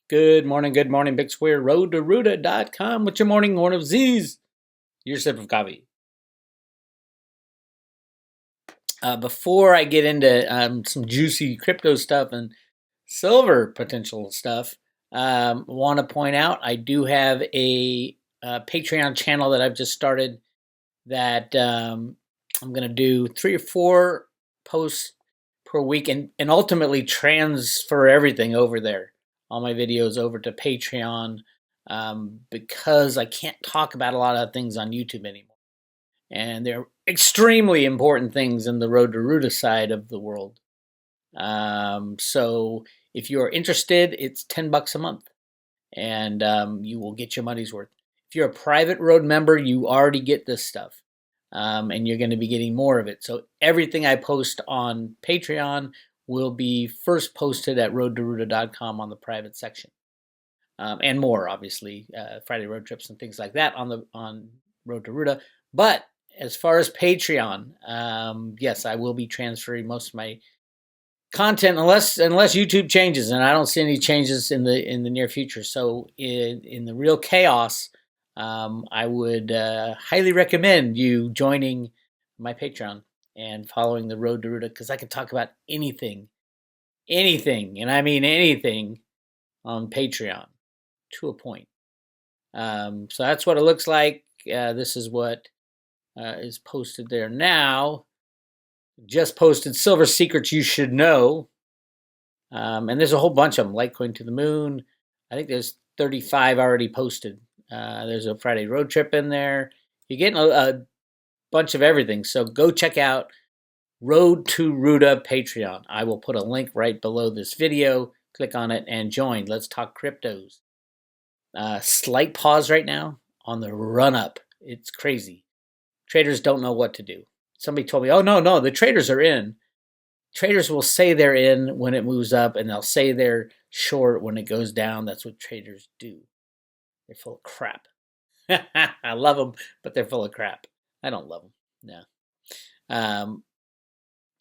Good morning, Big Square. RoadToRuta.com with your morning horn of Z's. Your sip of coffee. Before I get into some juicy crypto stuff and silver potential stuff, want to point out I do have a Patreon channel that I've just started that I'm going to do 3 or 4 posts per week and ultimately transfer everything over there, all my videos over to Patreon, because I can't talk about a lot of things on YouTube anymore. And they're extremely important things in the Road to Ruta side of the world. So if you're interested, it's $10 a month, and you will get your money's worth. If you're a private road member, you already get this stuff, and you're going to be getting more of it. So everything I post on Patreon will be first posted at roadtoruta.com on the private section, and more, obviously, Friday road trips and things like that on Road to Ruta. But as far as Patreon, yes, I will be transferring most of my content unless YouTube changes, and I don't see any changes in the near future. So in the real chaos, I would highly recommend you joining my Patreon and following the Road to Ruta, because I can talk about anything, and I mean anything, on Patreon to a point. So that's what it looks like. This is what is posted there now. Just posted Silver Secrets You Should Know. And there's a whole bunch of them. Litecoin to the Moon. I think there's 35 already posted. There's a Friday road trip in there. You're getting a bunch of everything. So go check out Road to Ruta Patreon. I will put a link right below this video. Click on it and join. Let's talk cryptos. Slight pause right now on the run up. It's crazy. Traders don't know what to do. Somebody told me, oh, no, the traders are in. Traders will say they're in when it moves up, and they'll say they're short when it goes down. That's what traders do. They're full of crap. I love them, but they're full of crap. I don't love them. No.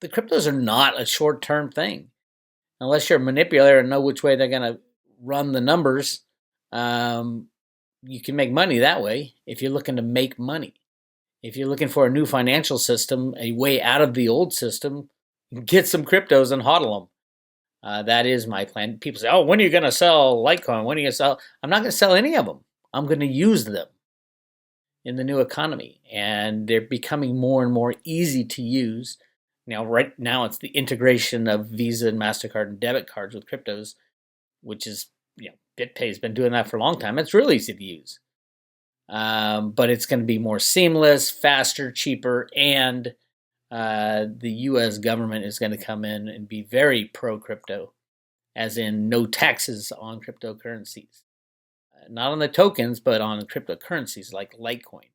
The cryptos are not a short-term thing. Unless you're a manipulator and know which way they're going to run the numbers, you can make money that way if you're looking to make money. If you're looking for a new financial system, a way out of the old system, get some cryptos and hodl them. That is my plan. People say, oh, when are you going to sell Litecoin? When are you going to sell? I'm not going to sell any of them. I'm going to use them in the new economy. And they're becoming more and more easy to use. Now, right now, it's the integration of Visa and MasterCard and debit cards with cryptos, which is, BitPay's been doing that for a long time. It's really easy to use. But it's going to be more seamless, faster, cheaper, and the U.S. government is going to come in and be very pro-crypto, as in no taxes on cryptocurrencies. Not on the tokens, but on cryptocurrencies like Litecoin.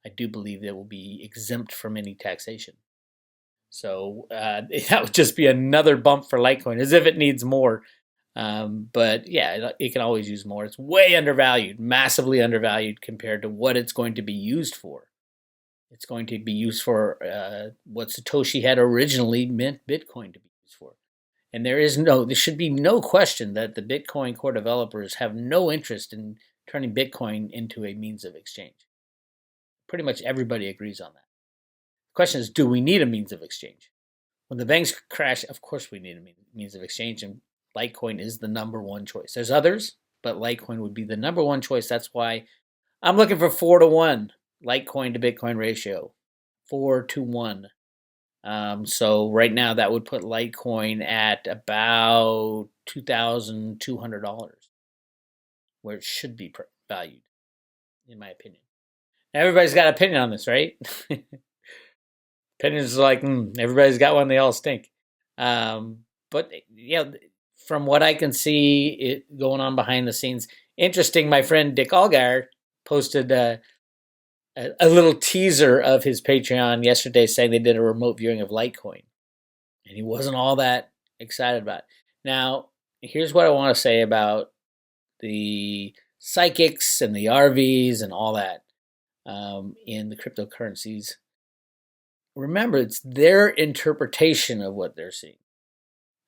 I do believe they will be exempt from any taxation. So that would just be another bump for Litecoin, as if it needs more. But yeah, it can always use more. It's way undervalued, massively undervalued compared to what it's going to be used for. It's going to be used for what Satoshi had originally meant Bitcoin to be used for. And there should be no question that the Bitcoin core developers have no interest in turning Bitcoin into a means of exchange. Pretty much everybody agrees on that. The question is, do we need a means of exchange? When the banks crash, of course we need a means of exchange, and Litecoin is the number one choice. There's others, but Litecoin would be the number one choice. That's why I'm looking for 4-to-1 Litecoin to Bitcoin ratio. 4-to-1. So right now that would put Litecoin at about $2,200, where it should be valued, in my opinion. Now, everybody's got an opinion on this, right? Opinions are like, everybody's got one, they all stink. But from what I can see, it going on behind the scenes, interesting. My friend Dick Allgaier posted a little teaser of his Patreon yesterday, saying they did a remote viewing of Litecoin, and he wasn't all that excited about it. Now, here's what I want to say about the psychics and the RVs and all that in the cryptocurrencies. Remember, it's their interpretation of what they're seeing.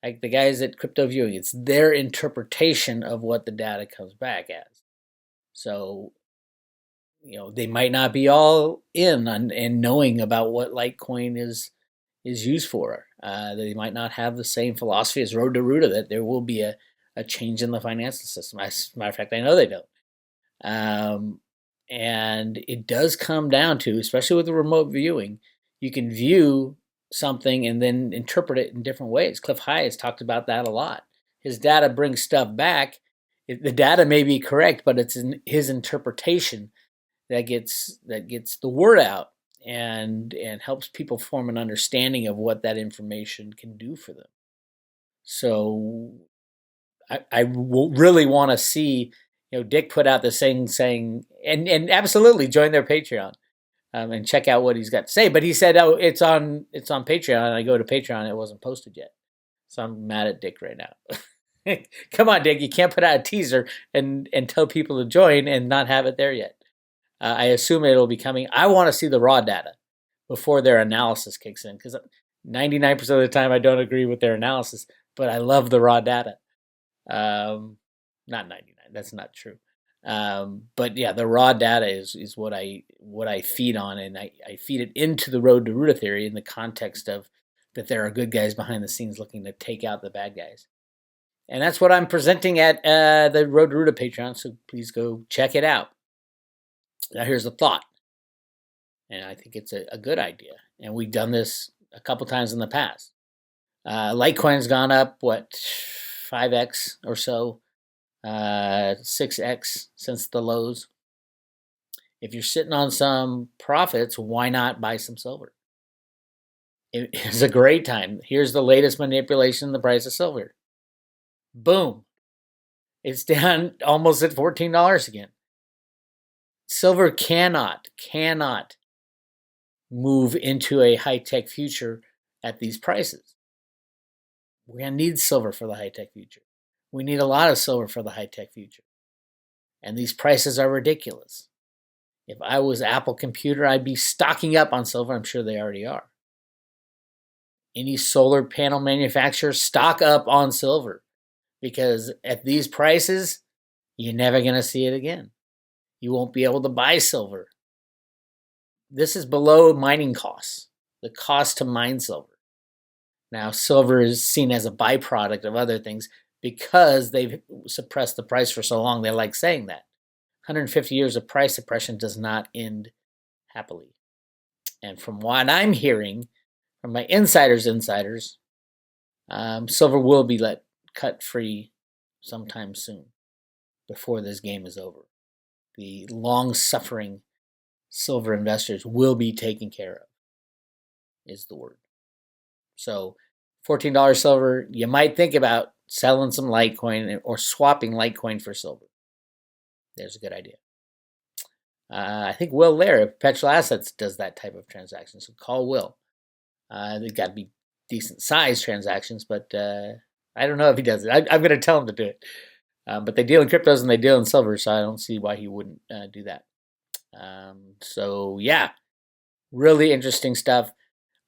like the guys at Crypto Viewing, it's their interpretation of what the data comes back as. So, they might not be all in on and knowing about what Litecoin is used for. They might not have the same philosophy as Road to Ruta, that there will be a change in the financial system. As a matter of fact, I know they don't. And it does come down to, especially with the remote viewing, you can view something and then interpret it in different ways. Cliff High has talked about that a lot. His data brings stuff back. The data may be correct, but it's in his interpretation that gets the word out and helps people form an understanding of what that information can do for them. So I really want to see, Dick put out this thing saying, and absolutely join their Patreon and check out what he's got to say. But he said, oh, it's on Patreon. And I go to Patreon, it wasn't posted yet. So I'm mad at Dick right now. Come on, Dick, you can't put out a teaser and tell people to join and not have it there yet. I assume it'll be coming. I want to see the raw data before their analysis kicks in, because 99% of the time I don't agree with their analysis, but I love the raw data. Not 99, that's not true. But yeah, the raw data is what I feed on, and I feed it into the Road to Ruta theory in the context of that there are good guys behind the scenes looking to take out the bad guys. And that's what I'm presenting at the Road to Ruta Patreon, so please go check it out. Now here's a thought, and I think it's a good idea, and we've done this a couple times in the past. Litecoin's gone up, 5x or so, 6x since the lows. If you're sitting on some profits, why not buy some silver? It's a great time. Here's the latest manipulation in the price of silver. Boom. It's down almost at $14 again. Silver cannot move into a high-tech future at these prices. We're going to need silver for the high-tech future. We need a lot of silver for the high-tech future. And these prices are ridiculous. If I was Apple Computer, I'd be stocking up on silver. I'm sure they already are. Any solar panel manufacturer, stock up on silver. Because at these prices, you're never going to see it again. You won't be able to buy silver. This is below mining costs, the cost to mine silver. Now, silver is seen as a byproduct of other things because they've suppressed the price for so long. They like saying that. 150 years of price suppression does not end happily. And from what I'm hearing from my insiders, silver will be cut free sometime soon before this game is over. The long-suffering silver investors will be taken care of, is the word. So $14 silver, you might think about selling some Litecoin or swapping Litecoin for silver. There's a good idea. I think Will Lair of Perpetual Assets does that type of transaction, so call Will. They've got to be decent-sized transactions, but I don't know if he does it. I'm going to tell him to do it. But they deal in cryptos and they deal in silver, so I don't see why he wouldn't do that. So yeah, really interesting stuff.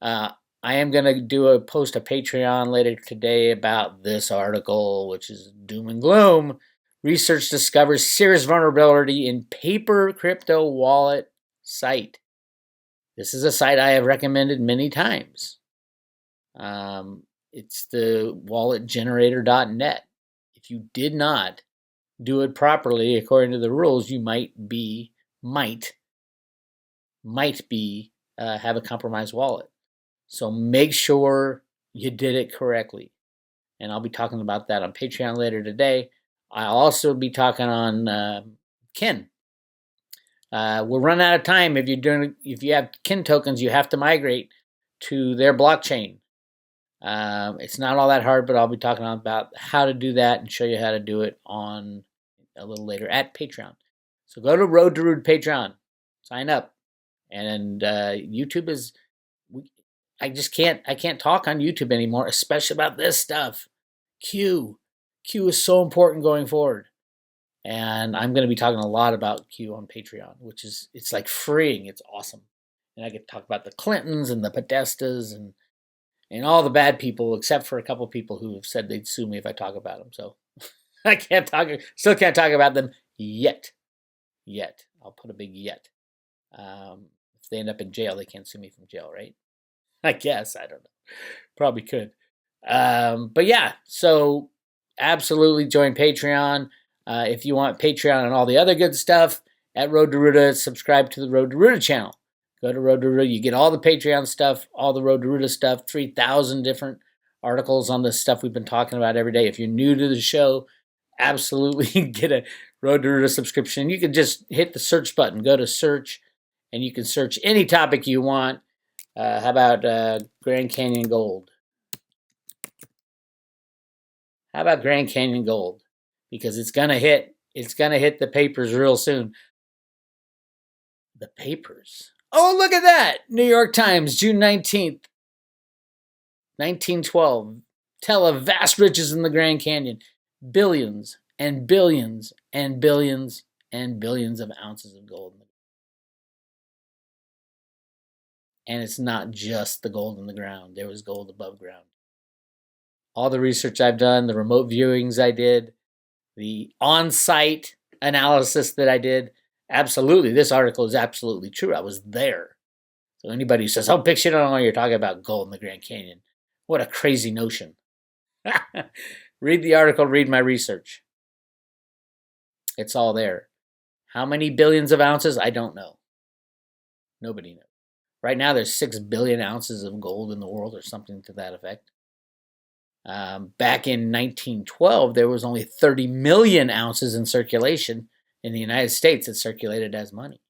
I am going to post a Patreon later today about this article, which is doom and gloom. Research discovers serious vulnerability in paper crypto wallet site. This is a site I have recommended many times. It's the walletgenerator.net. If you did not do it properly according to the rules, you might have a compromised wallet. So make sure you did it correctly. And I'll be talking about that on Patreon later today. I'll also be talking on Kin. We're running out of time. If you have Kin tokens, you have to migrate to their blockchain. It's not all that hard, but I'll be talking about how to do that and show you how to do it on a little later at Patreon. So go to Road to Ruta Patreon, sign up, and YouTube is. I can't talk on YouTube anymore, especially about this stuff. Q is so important going forward, and I'm going to be talking a lot about Q on Patreon, it's like freeing. It's awesome, and I get to talk about the Clintons and the Podestas and and all the bad people, except for a couple people who have said they'd sue me if I talk about them. So I still can't talk about them yet. Yet. I'll put a big yet. If they end up in jail, they can't sue me from jail, right? I guess. I don't know. Probably could. But yeah, so absolutely join Patreon. If you want Patreon and all the other good stuff at Road to Ruta, subscribe to the Road to Ruta channel. Go to Road to Ruta. You get all the Patreon stuff, all the Road to Ruta stuff, 3,000 different articles on the stuff we've been talking about every day. If you're new to the show, absolutely get a Road to Ruta subscription. You can just hit the search button, go to search, and you can search any topic you want. How about Grand Canyon Gold? How about Grand Canyon Gold? Because it's gonna hit the papers real soon. The papers. Oh, look at that! New York Times, June 19th, 1912. Tell of vast riches in the Grand Canyon. Billions and billions and billions and billions of ounces of gold. And it's not just the gold in the ground. There was gold above ground. All the research I've done, the remote viewings I did, the on-site analysis that I did, absolutely, this article is absolutely true. I was there. So anybody who says, oh, big shit, I don't know, you're talking about gold in the Grand Canyon. What a crazy notion. Read the article, read my research. It's all there. How many billions of ounces? I don't know. Nobody knows. Right now, there's 6 billion ounces of gold in the world or something to that effect. Back in 1912, there was only 30 million ounces in circulation in the United States that circulated as money.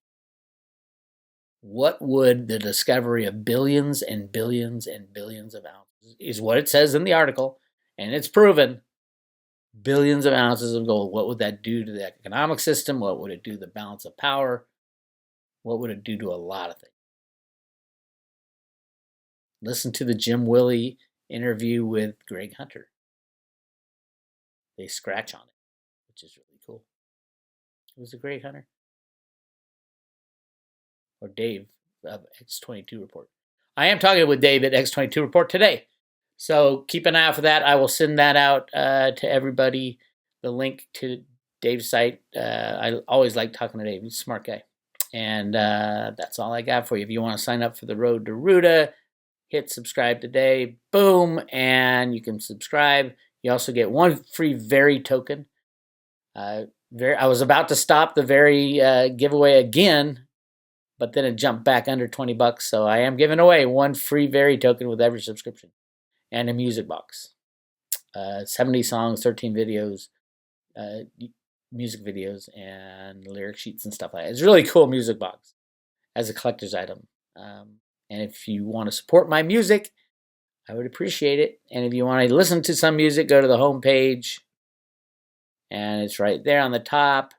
What would the discovery of billions and billions and billions of ounces, is what it says in the article, and it's proven, billions of ounces of gold, what would that do to the economic system? What would it do to the balance of power? What would it do to a lot of things? Listen to the Jim Willey interview with Greg Hunter. They scratch on it, which is really cool. Was it Greg Hunter? Or Dave of X22 Report. I am talking with Dave at X22 Report today. So keep an eye out for that. I will send that out to everybody, the link to Dave's site. I always like talking to Dave. He's a smart guy. And that's all I got for you. If you want to sign up for the Road to Ruta, hit subscribe today. Boom. And you can subscribe. You also get one free Very token. I was about to stop the Very giveaway again, but then it jumped back under $20. So I am giving away one free Very token with every subscription and a music box. 70 songs, 13 videos, music videos, and lyric sheets and stuff like that. It's a really cool music box as a collector's item. And if you want to support my music, I would appreciate it. And if you want to listen to some music, go to the homepage. And it's right there on the top.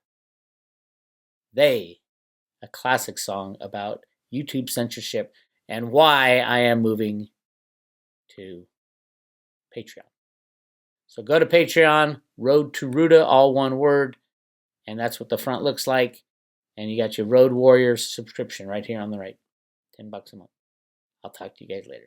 A classic song about YouTube censorship and why I am moving to Patreon. So go to Patreon, Road to Ruta, all one word. And that's what the front looks like. And you got your Road Warriors subscription right here on the right. $10 a month. I'll talk to you guys later.